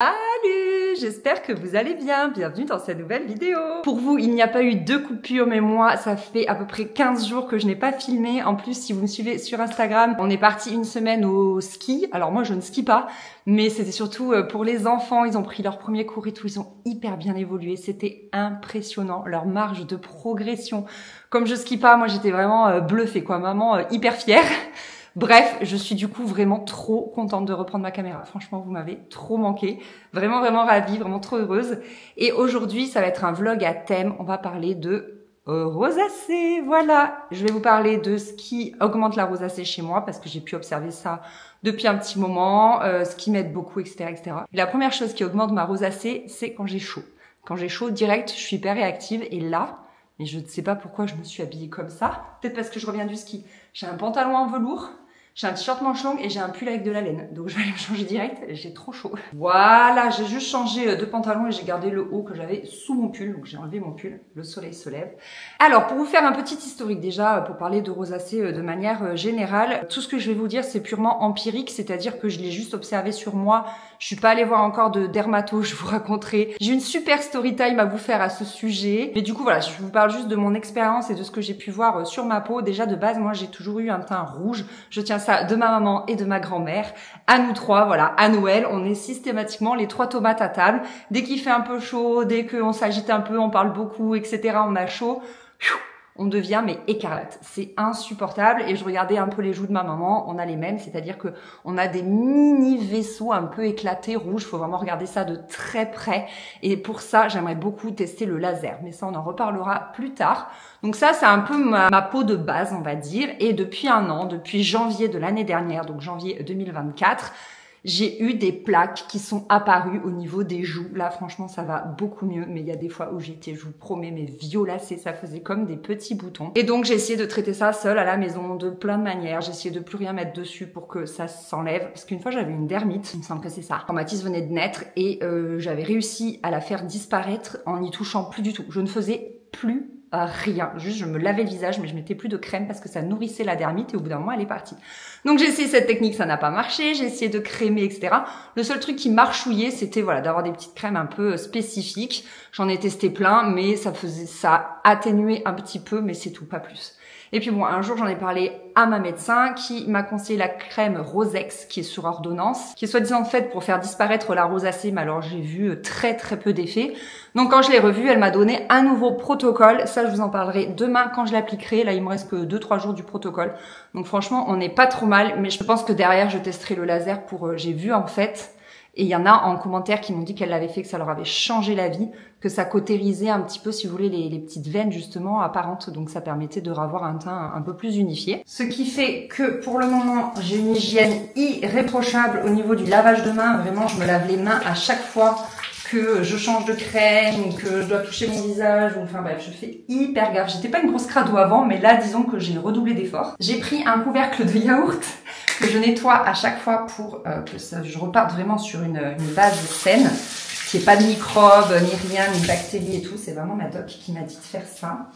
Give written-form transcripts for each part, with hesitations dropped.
Salut, j'espère que vous allez bien, bienvenue dans cette nouvelle vidéo. Pour vous, il n'y a pas eu de coupure, mais moi, ça fait à peu près 15 jours que je n'ai pas filmé. En plus, si vous me suivez sur Instagram, on est parti une semaine au ski. Alors moi, je ne skie pas, mais c'était surtout pour les enfants. Ils ont pris leur premier cours et tout, ils ont hyper bien évolué. C'était impressionnant, leur marge de progression. Comme je skie pas, moi, j'étais vraiment bluffée, quoi. Maman, hyper fière. Bref, je suis du coup vraiment trop contente de reprendre ma caméra. Franchement, vous m'avez trop manqué. Vraiment, vraiment ravie, vraiment trop heureuse. Et aujourd'hui, ça va être un vlog à thème. On va parler de rosacée. Voilà, je vais vous parler de ce qui augmente la rosacée chez moi parce que j'ai pu observer ça depuis un petit moment, ce qui m'aide beaucoup, etc., etc. Et la première chose qui augmente ma rosacée, c'est quand j'ai chaud. Quand j'ai chaud, direct, je suis hyper réactive. Et là, mais je ne sais pas pourquoi je me suis habillée comme ça. Peut-être parce que je reviens du ski. J'ai un pantalon en velours. J'ai un t-shirt manche longue et j'ai un pull avec de la laine. Donc je vais aller me changer direct, j'ai trop chaud. Voilà, j'ai juste changé de pantalon et j'ai gardé le haut que j'avais sous mon pull. Donc j'ai enlevé mon pull, le soleil se lève. Alors pour vous faire un petit historique déjà, pour parler de rosacée de manière générale, tout ce que je vais vous dire c'est purement empirique, c'est-à-dire que je l'ai juste observé sur moi. Je suis pas allée voir encore de dermato, je vous raconterai. J'ai une super story time à vous faire à ce sujet. Mais du coup voilà, je vous parle juste de mon expérience et de ce que j'ai pu voir sur ma peau. Déjà de base, moi j'ai toujours eu un teint rouge. Je tiens ça de ma maman et de ma grand-mère. À nous trois, voilà, à Noël, on est systématiquement les trois tomates à table. Dès qu'il fait un peu chaud, dès qu'on s'agite un peu, on parle beaucoup, etc., on a chaud, on devient mais écarlate. C'est insupportable. Et je regardais un peu les joues de ma maman, on a les mêmes, c'est-à-dire que on a des mini vaisseaux un peu éclatés rouges. Faut vraiment regarder ça de très près. Et pour ça, j'aimerais beaucoup tester le laser. Mais ça, on en reparlera plus tard. Donc ça, c'est un peu ma peau de base, on va dire. Et depuis un an, depuis janvier de l'année dernière, donc janvier 2024, j'ai eu des plaques qui sont apparues au niveau des joues. Là, franchement, ça va beaucoup mieux. Mais il y a des fois où j'étais, je vous promets, mais violacée. Ça faisait comme des petits boutons. Et donc, j'ai essayé de traiter ça seule à la maison de plein de manières. J'ai essayé de plus rien mettre dessus pour que ça s'enlève. Parce qu'une fois, j'avais une dermite. Il me semble que c'est ça. Quand Mathis venait de naître. Et j'avais réussi à la faire disparaître en n'y touchant plus du tout. Je ne faisais plus rien, juste je me lavais le visage mais je mettais plus de crème parce que ça nourrissait la dermite et au bout d'un moment elle est partie. Donc j'ai essayé cette technique, ça n'a pas marché, j'ai essayé de crémer, etc. Le seul truc qui marchouillait c'était voilà d'avoir des petites crèmes un peu spécifiques. J'en ai testé plein mais ça atténuait un petit peu mais c'est tout, pas plus. Et puis bon, un jour j'en ai parlé à ma médecin qui m'a conseillé la crème Rosex qui est sur ordonnance, qui est soi-disant faite pour faire disparaître la rosacée, mais alors j'ai vu très très peu d'effets. Donc quand je l'ai revue, elle m'a donné un nouveau protocole. Ça, je vous en parlerai demain quand je l'appliquerai. Là, il me reste que 2-3 jours du protocole. Donc franchement, on n'est pas trop mal, mais je pense que derrière, je testerai le laser pour... j'ai vu en fait... Et il y en a en commentaire qui m'ont dit qu'elle l'avait fait, que ça leur avait changé la vie, que ça cautérisait un petit peu, si vous voulez, les petites veines justement apparentes. Donc ça permettait de revoir un teint un peu plus unifié. Ce qui fait que pour le moment, j'ai une hygiène irréprochable au niveau du lavage de mains. Vraiment, je me lave les mains à chaque fois que je change de crème ou que je dois toucher mon visage. Ou, enfin bref, je fais hyper gaffe. J'étais pas une grosse crado avant, mais là, disons que j'ai redoublé d'efforts. J'ai pris un couvercle de yaourt que je nettoie à chaque fois pour que je reparte vraiment sur une base saine, qu'il n'y ait pas de microbes, ni rien, ni bactéries et tout. C'est vraiment ma doc qui m'a dit de faire ça.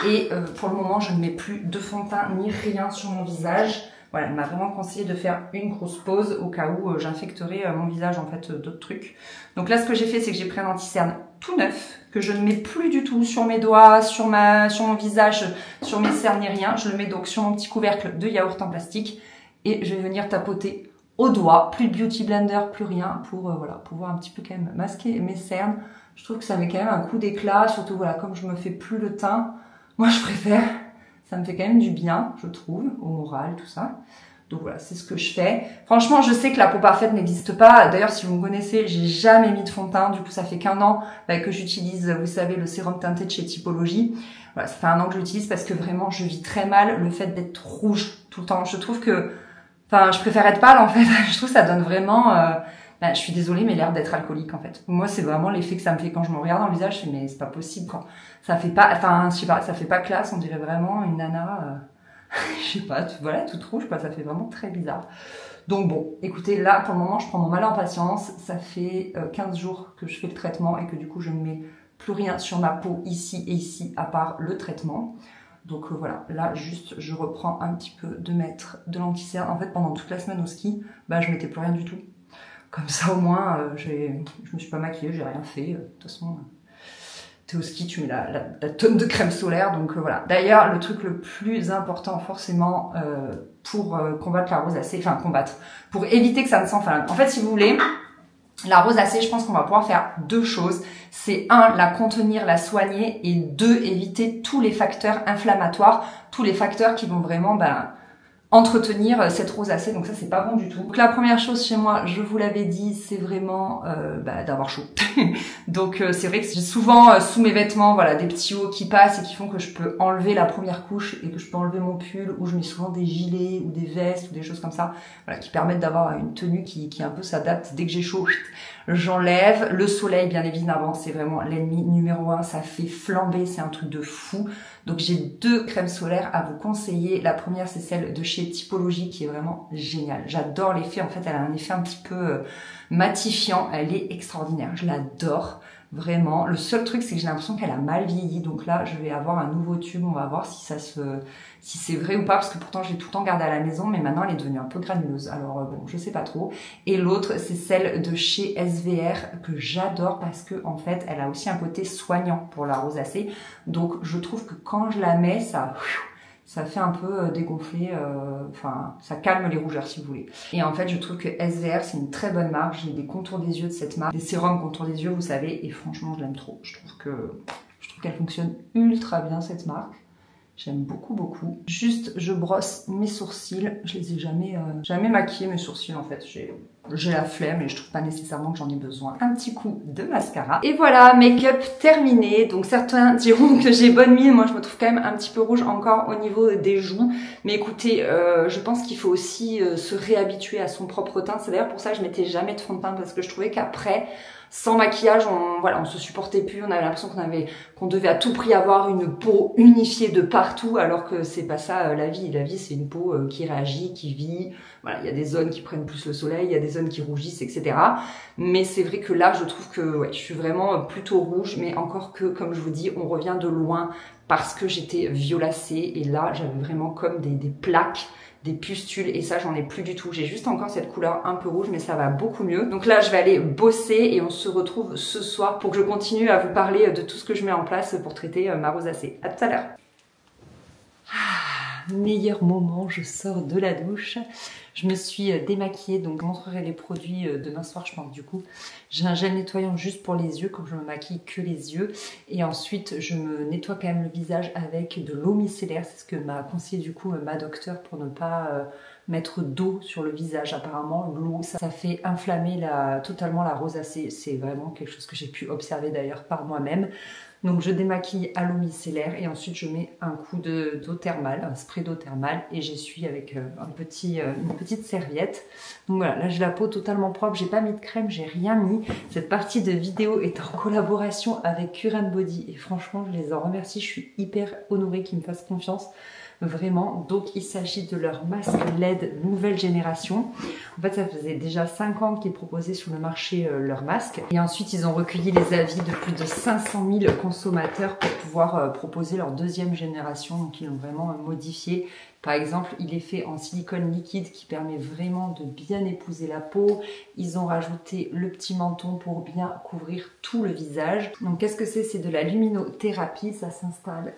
Et pour le moment, je ne mets plus de fond de teint ni rien sur mon visage. Voilà, elle m'a vraiment conseillé de faire une grosse pause au cas où j'infecterais mon visage en fait d'autres trucs. Donc là, ce que j'ai fait, c'est que j'ai pris un anti-cerne tout neuf, que je ne mets plus du tout sur mes doigts, sur mon visage, sur mes cernes ni rien. Je le mets donc sur mon petit couvercle de yaourt en plastique. Et je vais venir tapoter au doigt, plus de beauty blender, plus rien, pour voilà, pouvoir un petit peu quand même masquer mes cernes. Je trouve que ça met quand même un coup d'éclat, surtout voilà, comme je me fais plus le teint, moi je préfère, ça me fait quand même du bien, je trouve, au moral, tout ça. Donc voilà, c'est ce que je fais. Franchement, je sais que la peau parfaite n'existe pas. D'ailleurs, si vous me connaissez, j'ai jamais mis de fond de teint. Du coup, ça fait qu'un an que j'utilise, vous savez, le sérum teinté de chez Typologie. Voilà, ça fait un an que je l'utilise parce que vraiment, je vis très mal le fait d'être rouge tout le temps. Je trouve que... Enfin, je préfère être pâle en fait. Je trouve que ça donne vraiment... je suis désolée, mais l'air d'être alcoolique en fait. Moi, c'est vraiment l'effet que ça me fait quand je me regarde dans le visage. Je fais, mais c'est pas possible quoi. Ça fait pas... Enfin, je sais pas, ça fait pas classe. On dirait vraiment une nana... je sais pas, voilà, toute rouge quoi. Ça fait vraiment très bizarre. Donc bon, écoutez, là, pour le moment, je prends mon mal en patience. Ça fait 15 jours que je fais le traitement et que du coup, je ne mets plus rien sur ma peau ici et ici à part le traitement. Donc voilà, là juste je reprends un petit peu de mettre de l'anti-cerne. En fait pendant toute la semaine au ski, je mettais plus rien du tout. Comme ça au moins, je me suis pas maquillée, j'ai rien fait. De toute façon, t'es au ski, tu mets la tonne de crème solaire, donc voilà. D'ailleurs, le truc le plus important forcément pour combattre la rosacée, enfin combattre, pour éviter que ça ne s'enflamme. En fait, si vous voulez, la rosacée, je pense qu'on va pouvoir faire deux choses. C'est un, la contenir, la soigner, et deux, éviter tous les facteurs inflammatoires, tous les facteurs qui vont vraiment entretenir cette rosacée, donc ça c'est pas bon du tout. Donc la première chose chez moi, je vous l'avais dit, c'est vraiment d'avoir chaud. Donc c'est vrai que j'ai souvent sous mes vêtements voilà des petits hauts qui passent et qui font que je peux enlever la première couche et que je peux enlever mon pull, ou je mets souvent des gilets ou des vestes ou des choses comme ça, voilà, qui permettent d'avoir une tenue qui un peu s'adapte. Dès que j'ai chaud, j'enlève. Le soleil, bien évidemment, c'est vraiment l'ennemi numéro 1, ça fait flamber, c'est un truc de fou. Donc j'ai deux crèmes solaires à vous conseiller. La première, c'est celle de chez Typologie, qui est vraiment géniale. J'adore l'effet, en fait elle a un effet un petit peu matifiant, elle est extraordinaire, je l'adore vraiment. Le seul truc, c'est que j'ai l'impression qu'elle a mal vieilli, donc là je vais avoir un nouveau tube, on va voir si c'est vrai ou pas, parce que pourtant je l'ai tout le temps gardée à la maison, mais maintenant elle est devenue un peu granuleuse, alors bon, je sais pas trop. Et l'autre, c'est celle de chez SVR, que j'adore parce que en fait elle a aussi un côté soignant pour la rosacée, donc je trouve que quand je la mets, ça fait un peu dégonfler, enfin ça calme les rougeurs si vous voulez. Et en fait je trouve que SVR c'est une très bonne marque, j'ai des contours des yeux de cette marque, des sérums contours des yeux vous savez, et franchement je l'aime trop. Je trouve qu'elle fonctionne ultra bien cette marque. J'aime beaucoup, beaucoup. Juste, je brosse mes sourcils. Je les ai jamais maquillés, mes sourcils, en fait. J'ai la flemme et je trouve pas nécessairement que j'en ai besoin. Un petit coup de mascara. Et voilà, make-up terminé. Donc certains diront que j'ai bonne mine. Moi, je me trouve quand même un petit peu rouge encore au niveau des joues. Mais écoutez, je pense qu'il faut aussi se réhabituer à son propre teint. C'est d'ailleurs pour ça que je mettais jamais de fond de teint, parce que je trouvais qu'après, sans maquillage, on se supportait plus, on avait l'impression qu'on devait à tout prix avoir une peau unifiée de partout, alors que c'est pas ça la vie. La vie, c'est une peau qui réagit, qui vit. Voilà, il y a des zones qui prennent plus le soleil, il y a des zones qui rougissent, etc. Mais c'est vrai que là, je trouve que ouais, je suis vraiment plutôt rouge, mais encore que, comme je vous dis, on revient de loin parce que j'étais violacée, et là, j'avais vraiment comme des plaques, des pustules, et ça j'en ai plus du tout. J'ai juste encore cette couleur un peu rouge, mais ça va beaucoup mieux. Donc là je vais aller bosser et on se retrouve ce soir pour que je continue à vous parler de tout ce que je mets en place pour traiter ma rosacée. À tout à l'heure. Meilleur moment, je sors de la douche. Je me suis démaquillée, donc je montrerai les produits demain soir, je pense. Du coup, j'ai un gel nettoyant juste pour les yeux, comme je me maquille que les yeux. Et ensuite, je me nettoie quand même le visage avec de l'eau micellaire. C'est ce que m'a conseillé du coup ma docteure, pour ne pas mettre d'eau sur le visage. Apparemment, l'eau, ça fait inflammer totalement la rosacée. C'est vraiment quelque chose que j'ai pu observer d'ailleurs par moi-même. Donc je démaquille à l'eau micellaire et ensuite je mets un coup d'eau thermale, un spray d'eau thermale, et j'essuie avec une petite serviette. Donc voilà, là j'ai la peau totalement propre, j'ai pas mis de crème, j'ai rien mis. Cette partie de vidéo est en collaboration avec Current Body et franchement je les en remercie, je suis hyper honorée qu'ils me fassent confiance. Vraiment, donc il s'agit de leur masque LED nouvelle génération. En fait, ça faisait déjà 5 ans qu'ils proposaient sur le marché leur masque. Et ensuite, ils ont recueilli les avis de plus de 500 000 consommateurs pour pouvoir proposer leur deuxième génération. Donc, ils l'ont vraiment modifié. Par exemple, il est fait en silicone liquide qui permet vraiment de bien épouser la peau. Ils ont rajouté le petit menton pour bien couvrir tout le visage. Donc, qu'est-ce que c'est? C'est de la luminothérapie. Ça s'installe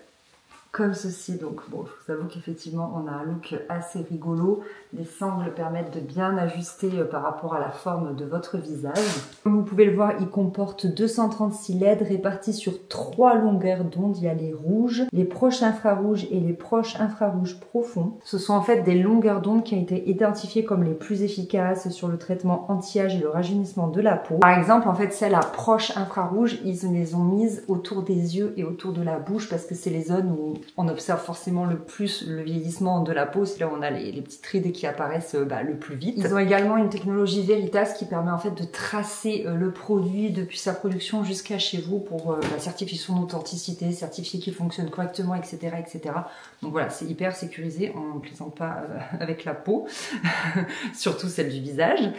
comme ceci. Donc bon, je vous avoue qu'effectivement on a un look assez rigolo. Les sangles permettent de bien ajuster par rapport à la forme de votre visage. Comme vous pouvez le voir, il comporte 236 LED répartis sur 3 longueurs d'onde. Il y a les rouges, les proches infrarouges et les proches infrarouges profonds. Ce sont en fait des longueurs d'onde qui ont été identifiées comme les plus efficaces sur le traitement anti-âge et le rajeunissement de la peau. Par exemple, en fait, celles à proches infrarouges, ils les ont mises autour des yeux et autour de la bouche parce que c'est les zones où on observe forcément le plus le vieillissement de la peau. C'est là où on a les petites rides qui apparaissent le plus vite. Ils ont également une technologie Veritas qui permet en fait de tracer le produit depuis sa production jusqu'à chez vous pour certifier son authenticité, certifier qu'il fonctionne correctement, etc., etc. Donc voilà, c'est hyper sécurisé, on ne plaisante pas avec la peau, surtout celle du visage.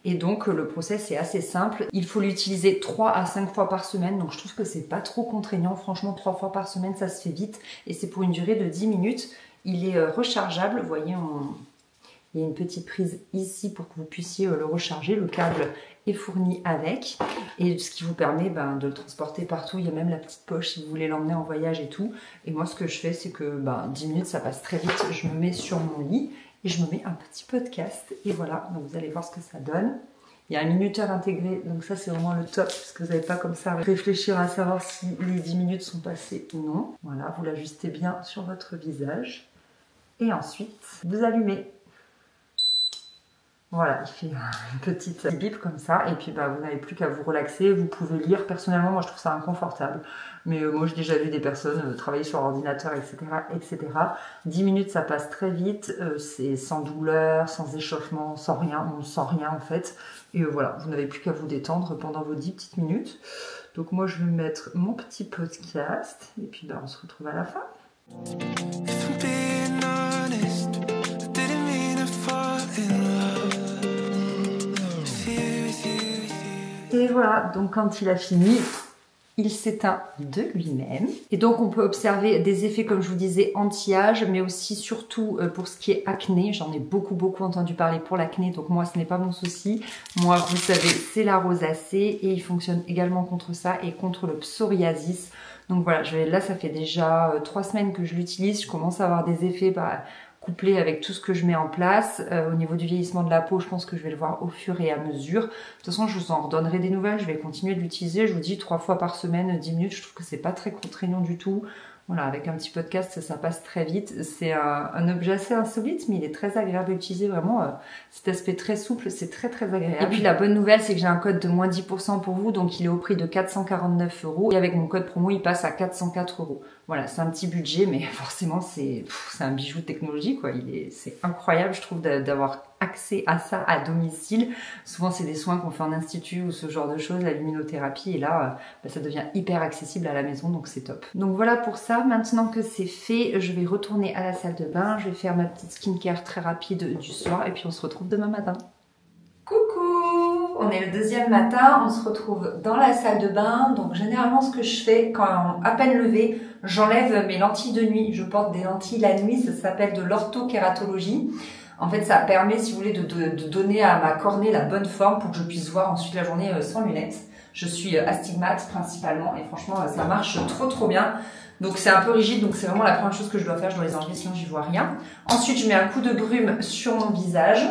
Et donc le process est assez simple. Il faut l'utiliser 3 à 5 fois par semaine, donc je trouve que c'est pas trop contraignant. Franchement, 3 fois par semaine, ça se fait vite et c'est pour une durée de 10 minutes. Il est rechargeable, vous voyez, il Il y a une petite prise ici pour que vous puissiez le recharger. Le câble est fourni avec. Et ce qui vous permet de le transporter partout. Il y a même la petite poche si vous voulez l'emmener en voyage et tout. Et moi, ce que je fais, c'est que 10 minutes, ça passe très vite. Je me mets sur mon lit et je me mets un petit podcast. Et voilà, donc vous allez voir ce que ça donne. Il y a un minuteur intégré, donc ça c'est vraiment le top, parce que vous n'avez pas comme ça à réfléchir à savoir si les 10 minutes sont passées ou non. Voilà, vous l'ajustez bien sur votre visage. Et ensuite, vous allumez. Voilà, il fait une petite bip comme ça, et puis vous n'avez plus qu'à vous relaxer, vous pouvez lire. Personnellement, moi je trouve ça inconfortable, mais moi j'ai déjà vu des personnes travailler sur ordinateur, etc., etc. 10 minutes, ça passe très vite, c'est sans douleur, sans échauffement, sans rien, on ne sent rien en fait. Et voilà, vous n'avez plus qu'à vous détendre pendant vos 10 petites minutes. Donc moi je vais mettre mon petit podcast, et puis on se retrouve à la fin. Et voilà, donc quand il a fini, il s'éteint de lui-même. Et donc on peut observer des effets, comme je vous disais, anti-âge, mais aussi surtout pour ce qui est acné. J'en ai beaucoup entendu parler pour l'acné, donc moi ce n'est pas mon souci. Moi, vous savez, c'est la rosacée et il fonctionne également contre ça et contre le psoriasis. Donc voilà, là ça fait déjà 3 semaines que je l'utilise. Je commence à avoir des effets couplé avec tout ce que je mets en place. Au niveau du vieillissement de la peau, je pense que je vais le voir au fur et à mesure. De toute façon, je vous en redonnerai des nouvelles. Je vais continuer de l'utiliser. Je vous dis 3 fois par semaine, 10 minutes. Je trouve que c'est pas très contraignant du tout. Voilà, avec un petit podcast, ça passe très vite. C'est un objet assez insolite, mais il est très agréable à utiliser. Vraiment, cet aspect très souple, c'est très agréable. Et puis la bonne nouvelle, c'est que j'ai un code de moins 10% pour vous. Donc il est au prix de 449 €. Et avec mon code promo, il passe à 404 €. Voilà, c'est un petit budget, mais forcément, c'est un bijou de technologie, quoi. C'est incroyable, je trouve, d'avoir accès à ça à domicile. Souvent, c'est des soins qu'on fait en institut ou ce genre de choses, la luminothérapie. Et là, ça devient hyper accessible à la maison, donc c'est top. Donc voilà pour ça. Maintenant que c'est fait, je vais retourner à la salle de bain. Je vais faire ma petite skincare très rapide du soir et puis on se retrouve demain matin. Coucou! On est le deuxième matin, on se retrouve dans la salle de bain. Donc généralement ce que je fais quand à peine levé, j'enlève mes lentilles de nuit. Je porte des lentilles la nuit, ça s'appelle de l'orthokératologie. En fait, ça permet, si vous voulez, de donner à ma cornée la bonne forme pour que je puisse voir ensuite la journée sans lunettes. Je suis astigmate principalement et franchement, ça marche trop bien. Donc c'est un peu rigide, donc c'est vraiment la première chose que je dois faire. Je dois les enlever sinon j'y vois rien. Ensuite, je mets un coup de brume sur mon visage.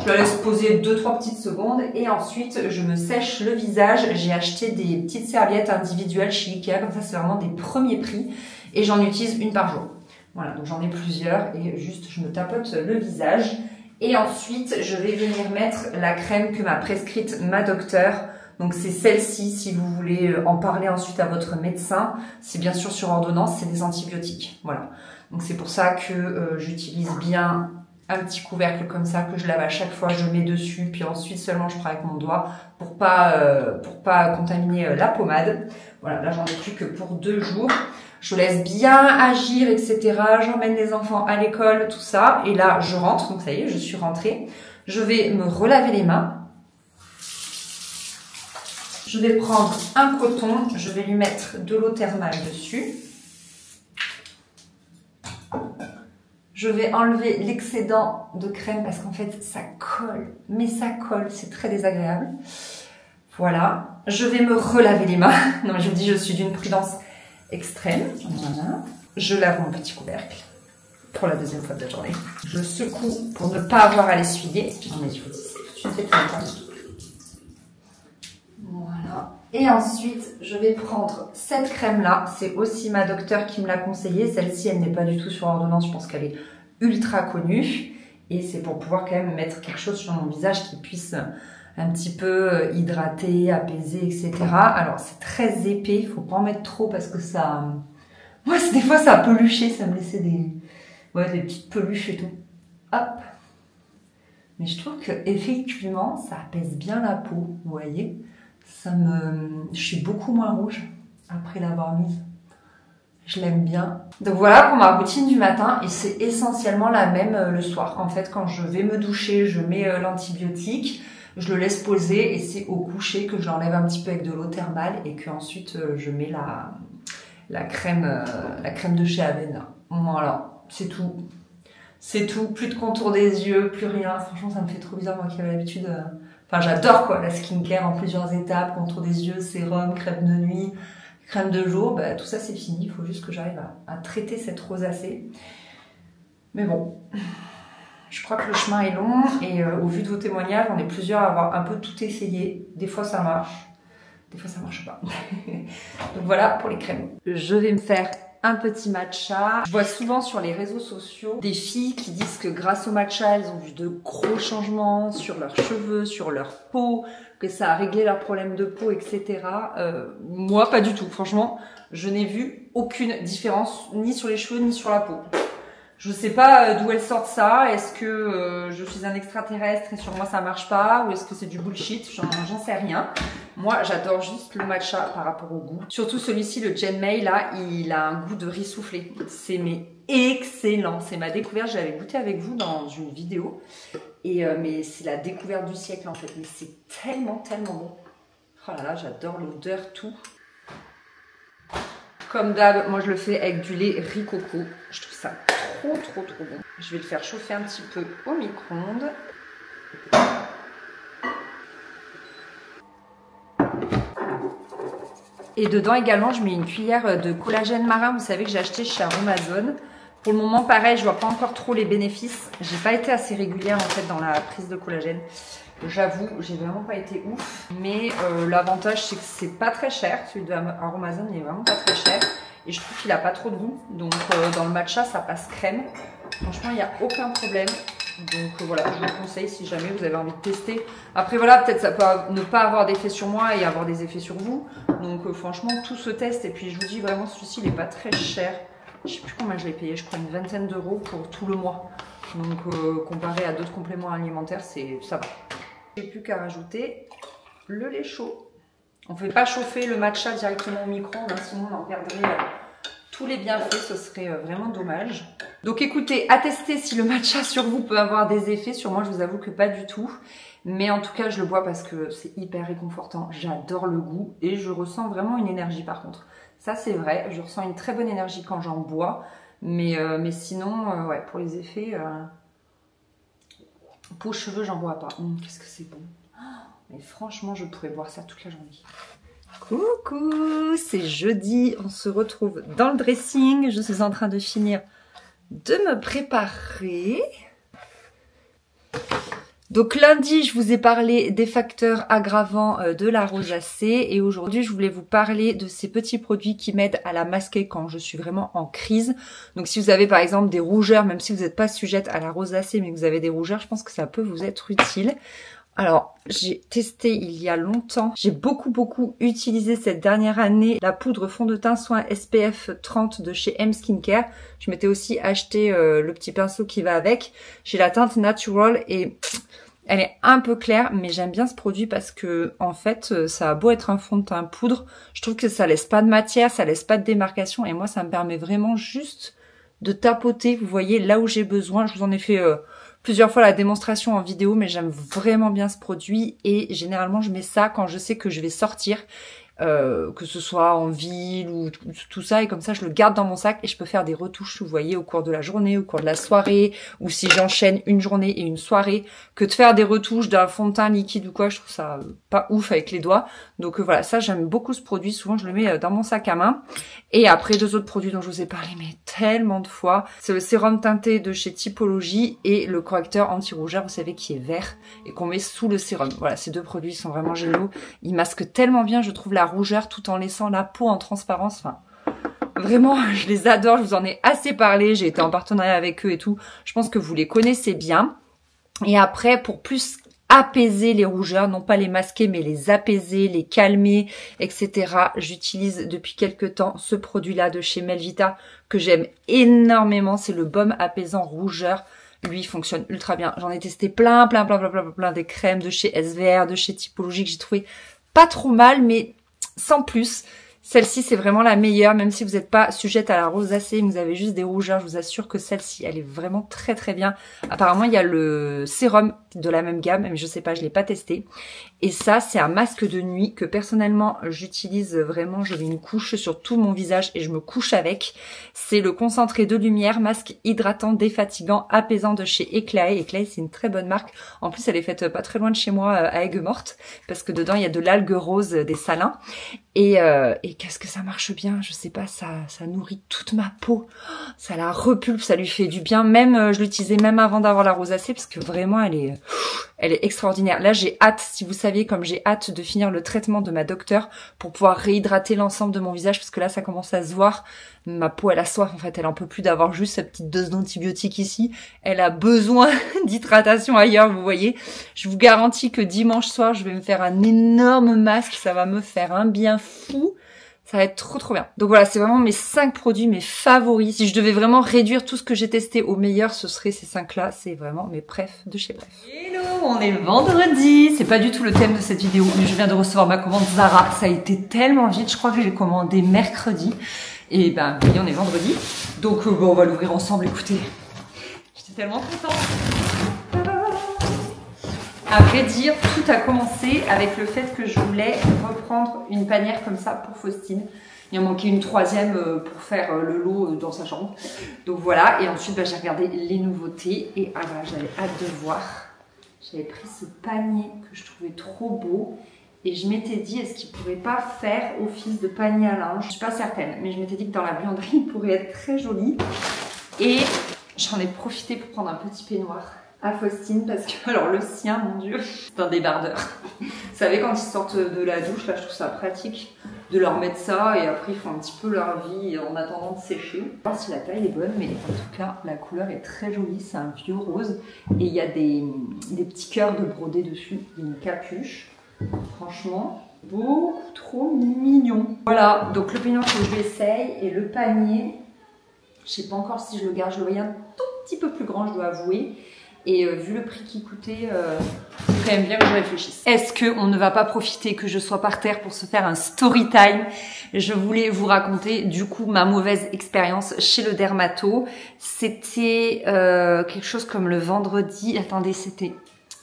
Je la laisse poser 2-3 petites secondes et ensuite je me sèche le visage. J'ai acheté des petites serviettes individuelles chez Ikea, comme ça c'est vraiment des premiers prix et j'en utilise une par jour. Voilà, donc j'en ai plusieurs et juste je me tapote le visage et ensuite je vais venir mettre la crème que m'a prescrite ma docteure. Donc c'est celle-ci si vous voulez en parler ensuite à votre médecin. C'est bien sûr sur ordonnance, c'est des antibiotiques. Voilà, donc c'est pour ça que j'utilise bien un petit couvercle comme ça que je lave à chaque fois, je mets dessus, puis ensuite seulement je prends avec mon doigt pour pas contaminer la pommade. Voilà, là j'en ai plus que pour 2 jours. Je laisse bien agir, etc. J'emmène les enfants à l'école, tout ça. Et là, je rentre, donc ça y est, je suis rentrée. Je vais me relaver les mains. Je vais prendre un coton, je vais lui mettre de l'eau thermale dessus. Je vais enlever l'excédent de crème parce qu'en fait, ça colle. Mais ça colle, c'est très désagréable. Voilà. Je vais me relaver les mains. Non, mais je vous dis, je suis d'une prudence extrême. Voilà. Je lave mon petit couvercle pour la deuxième fois de la journée. Je secoue pour ne pas avoir à l'essuyer. Non, mais je vous dis, c'est tout de suite voilà. Et ensuite, je vais prendre cette crème-là. C'est aussi ma docteure qui me l'a conseillée. Celle-ci, elle n'est pas du tout sur ordonnance. Je pense qu'elle est ultra connue. Et c'est pour pouvoir quand même mettre quelque chose sur mon visage qui puisse un petit peu hydrater, apaiser, etc. Alors, c'est très épais. Il ne faut pas en mettre trop parce que ça... Moi, des fois, ça a peluché. Ça me laissait des petites peluches et tout. Hop. Mais je trouve que effectivement, ça apaise bien la peau. Vous voyez ? Je suis beaucoup moins rouge après l'avoir mise. Je l'aime bien. Donc voilà pour ma routine du matin et c'est essentiellement la même le soir. En fait, quand je vais me doucher, je mets l'antibiotique, je le laisse poser et c'est au coucher que je l'enlève un petit peu avec de l'eau thermale et que ensuite je mets la crème de chez Avena. Voilà, c'est tout. C'est tout, plus de contour des yeux, plus rien. Franchement, ça me fait trop bizarre, moi qui avais l'habitude... Enfin, j'adore quoi, la skincare en plusieurs étapes, contour des yeux, sérum, crème de nuit, crème de jour. Bah, tout ça, c'est fini. Il faut juste que j'arrive à traiter cette rosacée. Mais bon, je crois que le chemin est long et au vu de vos témoignages, on est plusieurs à avoir un peu tout essayé. Des fois, ça marche. Des fois, ça marche pas. Donc voilà pour les crèmes. Je vais me faire un petit matcha. Je vois souvent sur les réseaux sociaux des filles qui disent que grâce au matcha, elles ont vu de gros changements sur leurs cheveux, sur leur peau, que ça a réglé leurs problèmes de peau, etc. Moi, pas du tout. Franchement, je n'ai vu aucune différence, ni sur les cheveux, ni sur la peau. Je sais pas d'où elles sortent ça. Est-ce que je suis un extraterrestre et sur moi ça marche pas, ou est-ce que c'est du bullshit? J'en sais rien. Moi, j'adore juste le matcha par rapport au goût. Surtout celui-ci, le Genmei, là, il a un goût de riz soufflé. C'est mais excellent. C'est ma découverte. Je l'avais goûté avec vous dans une vidéo. Et mais c'est la découverte du siècle en fait. Mais c'est tellement, tellement bon. Oh là là, j'adore l'odeur, tout. Comme d'hab, moi je le fais avec du lait riz coco. Je trouve ça trop, trop, trop bon. Je vais le faire chauffer un petit peu au micro-ondes. Et dedans également, je mets une cuillère de collagène marin. Vous savez que j'ai acheté chez Aromazone. Pour le moment, pareil, je vois pas encore trop les bénéfices. J'ai pas été assez régulière en fait dans la prise de collagène. J'avoue, j'ai vraiment pas été ouf. Mais l'avantage, c'est que c'est pas très cher. Celui de Aromazone, il est vraiment pas très cher. Et je trouve qu'il a pas trop de goût. Donc dans le matcha, ça passe crème. Franchement, il n'y a aucun problème. Donc voilà, je vous le conseille si jamais vous avez envie de tester. Après voilà, peut-être ça peut ne pas avoir d'effet sur moi et avoir des effets sur vous. Donc franchement, tout se teste. Et puis je vous dis vraiment, celui-ci, il n'est pas très cher. Je sais plus combien je l'ai payé, je crois une vingtaine d'euros pour tout le mois. Donc comparé à d'autres compléments alimentaires, ça va. J'ai plus qu'à rajouter le lait chaud. On ne fait pas chauffer le matcha directement au micro-ondes, hein, sinon on en perdrait tous les bienfaits, ce serait vraiment dommage. Donc écoutez, à tester si le matcha sur vous peut avoir des effets. Sur moi, je vous avoue que pas du tout. Mais en tout cas, je le bois parce que c'est hyper réconfortant. J'adore le goût et je ressens vraiment une énergie par contre. Ça, c'est vrai. Je ressens une très bonne énergie quand j'en bois. Mais sinon, ouais, pour les effets, peau, cheveux, j'en bois pas. Qu'est-ce que c'est bon. Mais franchement, je pourrais boire ça toute la journée. Coucou, c'est jeudi. On se retrouve dans le dressing. Je suis en train de finir de me préparer. Donc lundi, je vous ai parlé des facteurs aggravants de la rosacée et aujourd'hui, je voulais vous parler de ces petits produits qui m'aident à la masquer quand je suis vraiment en crise. Donc si vous avez par exemple des rougeurs, même si vous n'êtes pas sujette à la rosacée mais que vous avez des rougeurs, je pense que ça peut vous être utile. Alors, j'ai testé il y a longtemps. J'ai beaucoup utilisé cette dernière année la poudre fond de teint soin SPF 30 de chez M Skincare. Je m'étais aussi acheté le petit pinceau qui va avec. J'ai la teinte Natural et elle est un peu claire, mais j'aime bien ce produit parce que en fait, ça a beau être un fond de teint poudre, je trouve que ça laisse pas de matière, ça laisse pas de démarcation et moi, ça me permet vraiment juste de tapoter. Vous voyez, là où j'ai besoin, je vous en ai fait plusieurs fois la démonstration en vidéo, mais j'aime vraiment bien ce produit et généralement je mets ça quand je sais que je vais sortir, que ce soit en ville ou tout ça, et comme ça je le garde dans mon sac et je peux faire des retouches, vous voyez, au cours de la journée, au cours de la soirée, ou si j'enchaîne une journée et une soirée, que de faire des retouches d'un fond de teint liquide ou quoi, je trouve ça pas ouf avec les doigts. Donc voilà, ça j'aime beaucoup ce produit, souvent je le mets dans mon sac à main. Et après, deux autres produits dont je vous ai parlé mais tellement de fois, c'est le sérum teinté de chez Typologie et le correcteur anti-rougeur, vous savez, qui est vert et qu'on met sous le sérum. Voilà, ces deux produits sont vraiment géniaux. Ils masquent tellement bien, je trouve, la rougeur tout en laissant la peau en transparence. Enfin, vraiment, je les adore, je vous en ai assez parlé, j'ai été en partenariat avec eux et tout. Je pense que vous les connaissez bien. Et après, pour plus apaiser les rougeurs, non pas les masquer, mais les apaiser, les calmer, etc. J'utilise depuis quelques temps ce produit-là de chez Melvita que j'aime énormément. C'est le baume apaisant rougeur. Lui, il fonctionne ultra bien. J'en ai testé plein des crèmes de chez SVR, de chez Typologie que j'ai trouvé pas trop mal, mais sans plus. Celle-ci, c'est vraiment la meilleure, même si vous n'êtes pas sujette à la rosacée, vous avez juste des rougeurs, je vous assure que celle-ci, elle est vraiment très très bien. Apparemment, il y a le sérum de la même gamme, mais je sais pas, je l'ai pas testé. Et ça, c'est un masque de nuit que personnellement, j'utilise vraiment. Je mets une couche sur tout mon visage et je me couche avec. C'est le concentré de lumière, masque hydratant, défatigant, apaisant de chez Eclaé. Eclaé, c'est une très bonne marque. En plus, elle est faite pas très loin de chez moi, à Aigues-Mortes, parce que dedans, il y a de l'algue rose, des salins. Et qu'est-ce que ça marche bien, je sais pas, ça nourrit toute ma peau, ça la repulpe, ça lui fait du bien. Même, je l'utilisais même avant d'avoir la rosacée parce que vraiment, elle est extraordinaire. Là, j'ai hâte, si vous saviez, comme j'ai hâte de finir le traitement de ma docteure pour pouvoir réhydrater l'ensemble de mon visage parce que là, ça commence à se voir. Ma peau, elle a soif, en fait, elle en peut plus d'avoir juste sa petite dose d'antibiotiques ici. Elle a besoin d'hydratation ailleurs, vous voyez. Je vous garantis que dimanche soir, je vais me faire un énorme masque, ça va me faire un bien fou. Ça va être trop trop bien. Donc voilà, c'est vraiment mes 5 produits, mes favoris. Si je devais vraiment réduire tout ce que j'ai testé au meilleur, ce serait ces 5-là. C'est vraiment mes préfs de chez Bref. Hello, on est vendredi. C'est pas du tout le thème de cette vidéo, mais je viens de recevoir ma commande Zara. Ça a été tellement vite, je crois que j'ai commandé mercredi. Et ben oui, on est vendredi. Donc bon, on va l'ouvrir ensemble, écoutez. J'étais tellement contente. À vrai dire, tout a commencé avec le fait que je voulais reprendre une panière comme ça pour Faustine. Il en manquait une troisième pour faire le lot dans sa chambre. Donc voilà, et ensuite j'ai regardé les nouveautés et ah bah, j'avais hâte de voir. J'avais pris ce panier que je trouvais trop beau et je m'étais dit est-ce qu'il pourrait pas faire office de panier à linge. Je suis pas certaine, mais je m'étais dit que dans la buanderie il pourrait être très joli. Et j'en ai profité pour prendre un petit peignoir à Faustine parce que, alors le sien, mon Dieu, c'est un débardeur. Vous savez, quand ils sortent de la douche, là, je trouve ça pratique de leur mettre ça et après ils font un petit peu leur vie en attendant de sécher. Je ne sais pas si la taille est bonne, mais en tout cas, la couleur est très jolie. C'est un vieux rose et il y a des petits cœurs de brodé dessus, une capuche. Franchement, beaucoup trop mignon. Voilà, donc le peignoir que je lui essaye et le panier, je sais pas encore si je le garde, je le voyais un tout petit peu plus grand, je dois avouer. Et vu le prix qu'il coûtait, c'est quand même bien que je réfléchisse. Est-ce qu'on ne va pas profiter que je sois par terre pour se faire un story time? Je voulais vous raconter du coup ma mauvaise expérience chez le dermato. C'était quelque chose comme le vendredi, attendez, c'était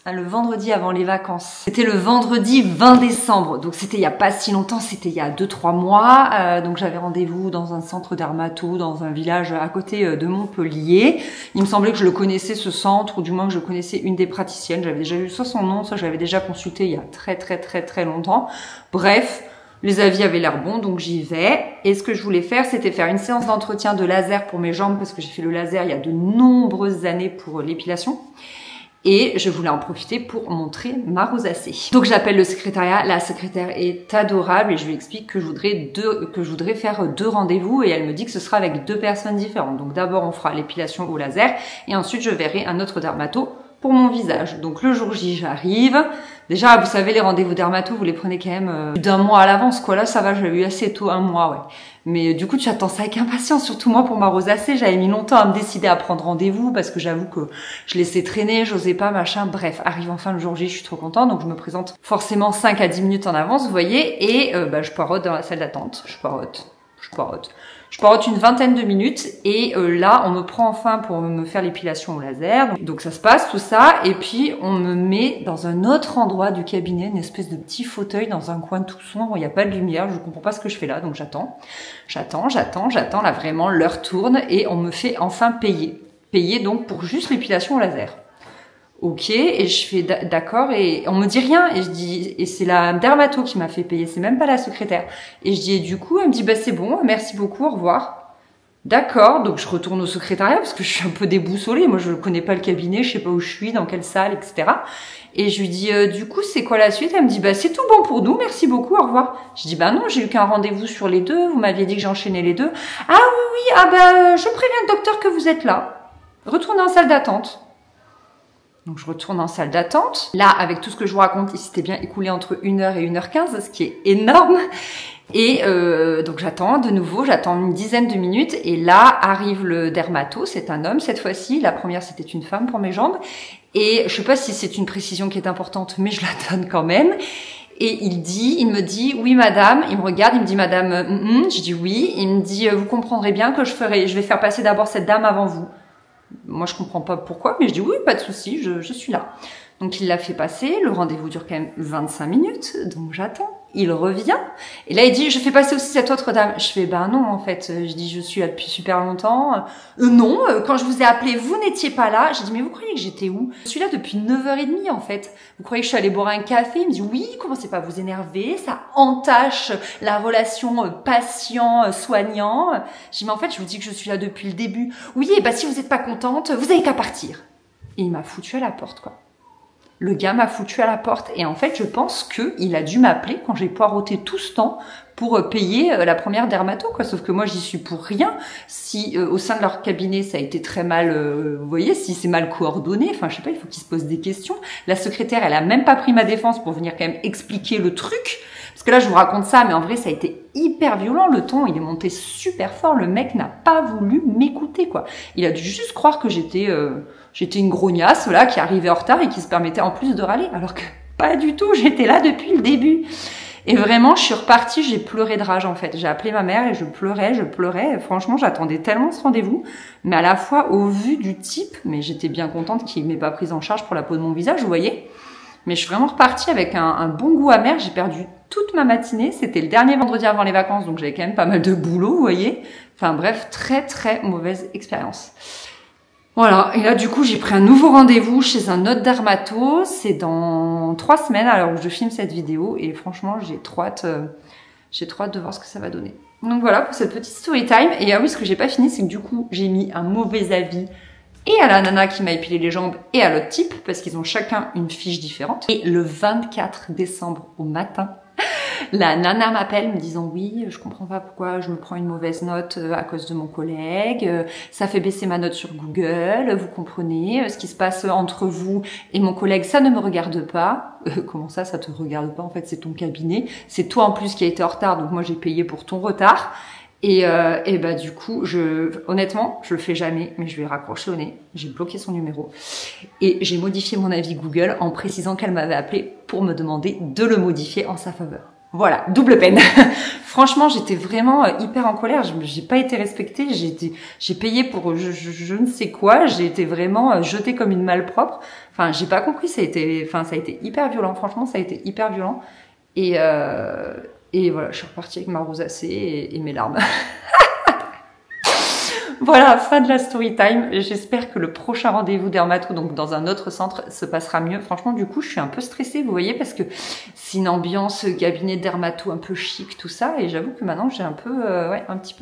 le vendredi avant les vacances. C'était le vendredi 20 décembre, donc c'était il y a pas si longtemps, c'était il y a 2-3 mois. Donc j'avais rendez-vous dans un centre dermato, dans un village à côté de Montpellier. Il me semblait que je le connaissais ce centre, ou du moins que je connaissais une des praticiennes. J'avais déjà vu soit son nom, soit je l'avais déjà consulté il y a très longtemps. Bref, les avis avaient l'air bons, donc j'y vais. Et ce que je voulais faire, c'était faire une séance d'entretien de laser pour mes jambes, parce que j'ai fait le laser il y a de nombreuses années pour l'épilation. Et je voulais en profiter pour montrer ma rosacée. Donc j'appelle le secrétariat, la secrétaire est adorable et je lui explique que je voudrais faire 2 rendez-vous et elle me dit que ce sera avec 2 personnes différentes. Donc d'abord on fera l'épilation au laser et ensuite je verrai un autre dermato pour mon visage. Donc le jour J, j'arrive. Déjà, vous savez, les rendez-vous dermato, vous les prenez quand même plus d'1 mois à l'avance, quoi. Là, ça va, je l'ai eu assez tôt, 1 mois, ouais. Mais du coup, tu attends ça avec impatience, surtout moi pour ma rosacée. J'avais mis longtemps à me décider à prendre rendez-vous parce que j'avoue que je laissais traîner, j'osais pas, machin. Bref, arrive enfin le jour J, je suis trop contente. Donc, je me présente forcément 5 à 10 minutes en avance, vous voyez. Et je poireaute dans la salle d'attente. Je poireaute une 20aine de minutes et là on me prend enfin pour me faire l'épilation au laser. Donc ça se passe tout ça et puis on me met dans un autre endroit du cabinet, une espèce de petit fauteuil dans un coin tout sombre, il n'y a pas de lumière, je comprends pas ce que je fais là, donc j'attends, là vraiment l'heure tourne et on me fait enfin payer donc pour juste l'épilation au laser. Ok, et je fais d'accord et on me dit rien et je dis et c'est la dermato qui m'a fait payer, c'est même pas la secrétaire. Et je dis et du coup elle me dit bah c'est bon, merci beaucoup, au revoir. D'accord, donc je retourne au secrétariat parce que je suis un peu déboussolée, moi je connais pas le cabinet, je sais pas où je suis, dans quelle salle, etc. Et je lui dis du coup c'est quoi la suite? Elle me dit bah c'est tout bon pour nous, merci beaucoup, au revoir. Je dis bah non, j'ai eu qu'un rendez-vous sur les 2, vous m'aviez dit que j'enchaînais les 2. Ah oui, ah bah je préviens le docteur que vous êtes là. Retournez en salle d'attente. Donc je retourne en salle d'attente. Là, avec tout ce que je vous raconte, il s'était bien écoulé entre 1h et 1h15, ce qui est énorme. Et donc j'attends de nouveau, j'attends une dizaine de minutes. Et là arrive le dermato, c'est un homme cette fois-ci. La première, c'était une femme pour mes jambes. Et je sais pas si c'est une précision qui est importante, mais je la donne quand même. Et il me dit, oui madame, il me regarde, il me dit madame, je dis oui, il me dit, vous comprendrez bien que je vais faire passer d'abord cette dame avant vous. Moi je comprends pas pourquoi, mais je dis oui, pas de souci, je suis là. Donc il l'a fait passer, le rendez-vous dure quand même 25 minutes, donc j'attends. Il revient, et là il dit, je fais passer aussi cette autre dame. Je fais, ben non en fait, je dis, je suis là depuis super longtemps. Non, quand je vous ai appelé, vous n'étiez pas là. J'ai dit, mais vous croyez que j'étais où? Je suis là depuis 9h30 en fait. Vous croyez que je suis allée boire un café? Il me dit, oui, commencez pas à vous énerver, ça entache la relation patient-soignant. Je dis, mais en fait, je vous dis que je suis là depuis le début. Oui, et bah si vous n'êtes pas contente, vous avez qu'à partir. Et il m'a foutu à la porte, quoi. Le gars m'a foutu à la porte et en fait je pense qu'il a dû m'appeler quand j'ai poireauté tout ce temps pour payer la première dermato, quoi. Sauf que moi j'y suis pour rien. Si au sein de leur cabinet ça a été très mal, vous voyez, si c'est mal coordonné, enfin je sais pas, il faut qu'ils se posent des questions. La secrétaire elle a même pas pris ma défense pour venir quand même expliquer le truc. Parce que là je vous raconte ça, mais en vrai ça a été hyper violent. Le ton il est monté super fort. Le mec n'a pas voulu m'écouter, quoi. Il a dû juste croire que j'étais une grognasse là qui arrivait en retard et qui se permettait en plus de râler, alors que pas du tout, j'étais là depuis le début. Et vraiment, je suis repartie, j'ai pleuré de rage en fait. J'ai appelé ma mère et je pleurais. Et franchement, j'attendais tellement ce rendez-vous, mais à la fois au vu du type, mais j'étais bien contente qu'il m'ait pas prise en charge pour la peau de mon visage, vous voyez. Mais je suis vraiment repartie avec un bon goût amer. J'ai perdu toute ma matinée. C'était le dernier vendredi avant les vacances, donc j'avais quand même pas mal de boulot, vous voyez. Enfin bref, très très mauvaise expérience. Voilà, et là du coup j'ai pris un nouveau rendez-vous chez un autre dermato, c'est dans 3 semaines à l'heure où je filme cette vidéo et franchement j'ai trop hâte de voir ce que ça va donner. Donc voilà pour cette petite story time. Et ah oui, ce que j'ai pas fini, c'est que du coup j'ai mis un mauvais avis et à la nana qui m'a épilé les jambes et à l'autre type parce qu'ils ont chacun une fiche différente. Et le 24 décembre au matin, la nana m'appelle me disant oui, je comprends pas pourquoi je me prends une mauvaise note à cause de mon collègue, ça fait baisser ma note sur Google, vous comprenez, ce qui se passe entre vous et mon collègue, ça ne me regarde pas. Comment ça te regarde pas? En fait, c'est ton cabinet, c'est toi en plus qui a été en retard, donc moi j'ai payé pour ton retard. Et bah du coup, honnêtement, je le fais jamais, mais je lui ai raccroché au nez, j'ai bloqué son numéro et j'ai modifié mon avis Google en précisant qu'elle m'avait appelé pour me demander de le modifier en sa faveur. Voilà, double peine. Franchement, j'étais vraiment hyper en colère. J'ai pas été respectée. J'ai payé pour je ne sais quoi. J'ai été vraiment jetée comme une malpropre. Enfin, j'ai pas compris. Ça a été hyper violent. Franchement, ça a été hyper violent. Et voilà, je suis repartie avec ma rosacée et mes larmes. Voilà, fin de la story time. J'espère que le prochain rendez-vous dermato, donc dans un autre centre, se passera mieux. Franchement, du coup, je suis un peu stressée, vous voyez, parce que c'est une ambiance cabinet dermato un peu chic, tout ça. Et j'avoue que maintenant, j'ai un petit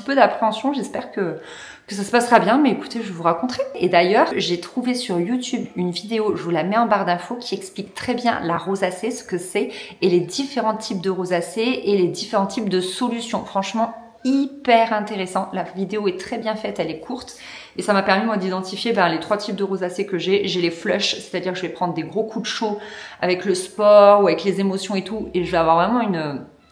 peu d'appréhension. J'espère que ça se passera bien, mais écoutez, je vous raconterai. Et d'ailleurs, j'ai trouvé sur YouTube une vidéo, je vous la mets en barre d'infos, qui explique très bien la rosacée, ce que c'est, et les différents types de rosacée et les différents types de solutions. Franchement, hyper intéressant. La vidéo est très bien faite, elle est courte et ça m'a permis moi d'identifier les 3 types de rosacée que j'ai. J'ai les flush, c'est-à-dire que je vais prendre des gros coups de chaud avec le sport ou avec les émotions et tout et je vais avoir vraiment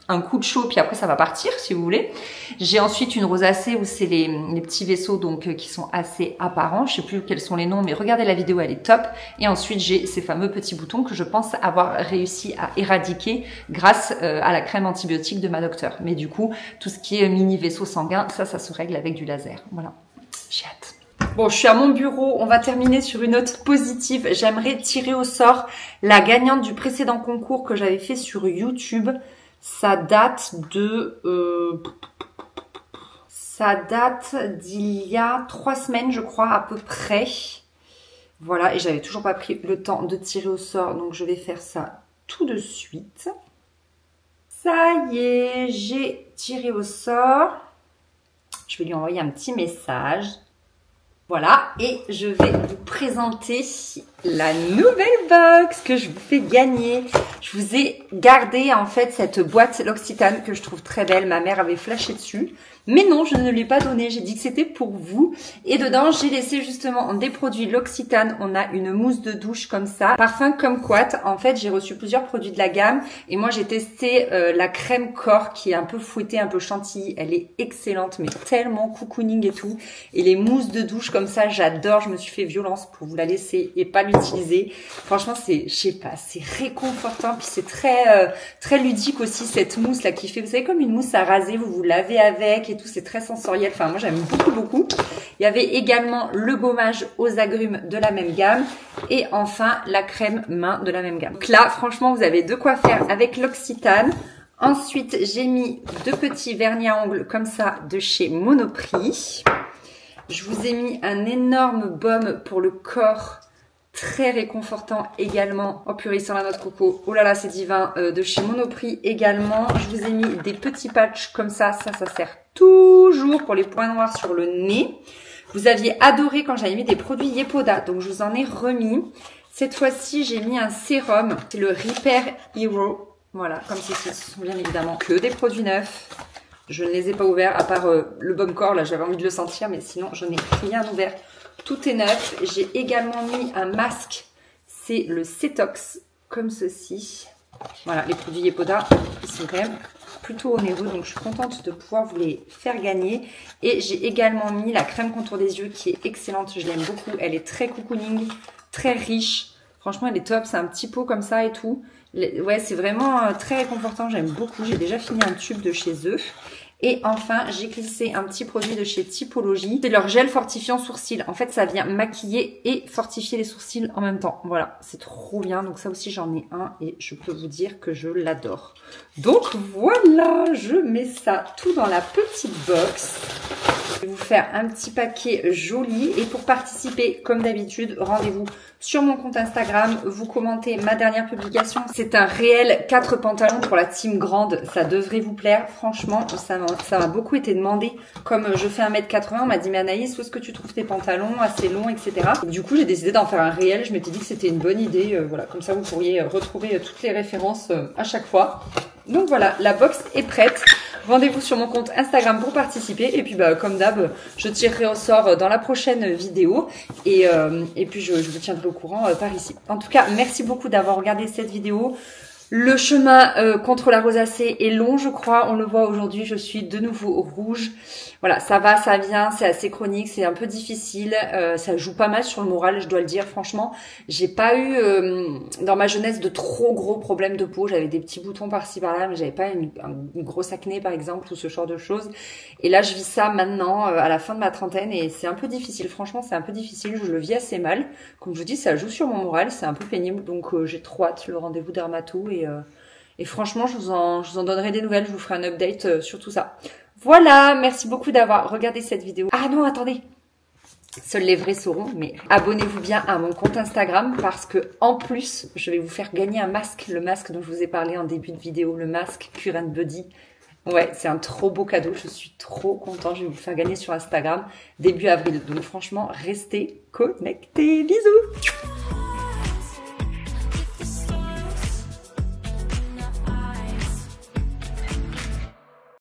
un coup de chaud puis après ça va partir si vous voulez. J'ai ensuite une rosacée où c'est les petits vaisseaux donc qui sont assez apparents. Je sais plus quels sont les noms mais regardez la vidéo, elle est top. Et ensuite j'ai ces fameux petits boutons que je pense avoir réussi à éradiquer grâce à la crème antibiotique de ma docteure. Mais du coup tout ce qui est mini vaisseau sanguin, ça se règle avec du laser. Voilà, j'ai hâte. Bon, je suis à mon bureau, on va terminer sur une note positive. J'aimerais tirer au sort la gagnante du précédent concours que j'avais fait sur YouTube. Ça date d'il y a 3 semaines, je crois, à peu près. Voilà, et j'avais toujours pas pris le temps de tirer au sort, donc je vais faire ça tout de suite. Ça y est, j'ai tiré au sort. Je vais lui envoyer un petit message. Voilà, et je vais vous présenter la nouvelle box que je vous fais gagner. Je vous ai gardé en fait cette boîte L'Occitane que je trouve très belle. Ma mère avait flashé dessus. Mais non, je ne l'ai pas donné. J'ai dit que c'était pour vous. Et dedans, j'ai laissé justement des produits L'Occitane. On a une mousse de douche comme ça. Parfum Kumquat. En fait, j'ai reçu plusieurs produits de la gamme. Et moi, j'ai testé la crème corps qui est un peu fouettée, un peu chantilly. Elle est excellente, mais tellement cocooning et tout. Et les mousses de douche comme ça, j'adore. Je me suis fait violence pour vous la laisser et pas lui l'utiliser. Franchement, c'est, je sais pas, c'est réconfortant. Puis c'est très ludique aussi, cette mousse là qui fait, vous savez, comme une mousse à raser, vous vous lavez avec et tout, c'est très sensoriel. Enfin, moi, j'aime beaucoup. Il y avait également le gommage aux agrumes de la même gamme. Et enfin, la crème main de la même gamme. Donc là, franchement, vous avez de quoi faire avec l'Occitane. Ensuite, j'ai mis 2 petits vernis à ongles comme ça de chez Monoprix. Je vous ai mis un énorme baume pour le corps, très réconfortant également. Oh purée, sans la noix de coco. Oh là là, c'est divin. De chez Monoprix également. Je vous ai mis des petits patchs comme ça. Ça sert toujours pour les points noirs sur le nez. Vous aviez adoré quand j'avais mis des produits Yepoda, donc je vous en ai remis. Cette fois-ci, j'ai mis un sérum. C'est le Repair Hero. Voilà, comme ceci. Ce sont bien évidemment que des produits neufs. Je ne les ai pas ouverts, à part le baume corps, là j'avais envie de le sentir, mais sinon je n'ai rien ouvert. Tout est neuf. J'ai également mis un masque, c'est le Cetox, comme ceci. Voilà, les produits Yepoda, ils sont quand même plutôt onéreux, donc je suis contente de pouvoir vous les faire gagner. Et j'ai également mis la crème contour des yeux qui est excellente, je l'aime beaucoup. Elle est très cocooning, très riche. Franchement, elle est top, c'est un petit pot comme ça et tout. Ouais, c'est vraiment très réconfortant, j'aime beaucoup. J'ai déjà fini un tube de chez eux. Et enfin, j'ai glissé un petit produit de chez Typologie. C'est leur gel fortifiant sourcils. En fait, ça vient maquiller et fortifier les sourcils en même temps. Voilà, c'est trop bien. Donc ça aussi, j'en ai un et je peux vous dire que je l'adore. Donc voilà, je mets ça tout dans la petite box. Je vais vous faire un petit paquet joli. Et pour participer, comme d'habitude, rendez-vous sur mon compte Instagram. Vous commentez ma dernière publication. C'est un réel 4 pantalons pour la team grande. Ça devrait vous plaire. Franchement, ça m'a beaucoup été demandé. Comme je fais 1m80, on m'a dit, mais Anaïs, où est-ce que tu trouves tes pantalons assez longs, etc. Et du coup, j'ai décidé d'en faire un réel. Je m'étais dit que c'était une bonne idée. Voilà, comme ça, vous pourriez retrouver toutes les références à chaque fois. Donc voilà, la box est prête. Rendez-vous sur mon compte Instagram pour participer. Et puis, comme d'hab, je tirerai au sort dans la prochaine vidéo. Et puis, je vous tiendrai au courant par ici. En tout cas, merci beaucoup d'avoir regardé cette vidéo. Le chemin contre la rosacée est long, je crois. On le voit aujourd'hui, je suis de nouveau rouge. Voilà, ça va, ça vient, c'est assez chronique, c'est un peu difficile. Ça joue pas mal sur le moral, je dois le dire. Franchement, j'ai pas eu dans ma jeunesse de trop gros problèmes de peau. J'avais des petits boutons par-ci par-là, mais j'avais pas une grosse acné par exemple ou ce genre de choses. Et là, je vis ça maintenant à la fin de ma trentaine et c'est un peu difficile. Franchement, c'est un peu difficile. Je le vis assez mal. Comme je vous dis, ça joue sur mon moral, c'est un peu pénible. Donc, j'ai trop hâte le rendez-vous dermato et franchement, je vous en donnerai des nouvelles. Je vous ferai un update sur tout ça. Voilà, merci beaucoup d'avoir regardé cette vidéo. Ah non, attendez. Seuls les vrais sauront, mais abonnez-vous bien à mon compte Instagram parce que en plus, je vais vous faire gagner un masque, le masque dont je vous ai parlé en début de vidéo, le masque Pure and Body. Ouais, c'est un trop beau cadeau, je suis trop contente, je vais vous le faire gagner sur Instagram début avril. Donc franchement, restez connectés, bisous.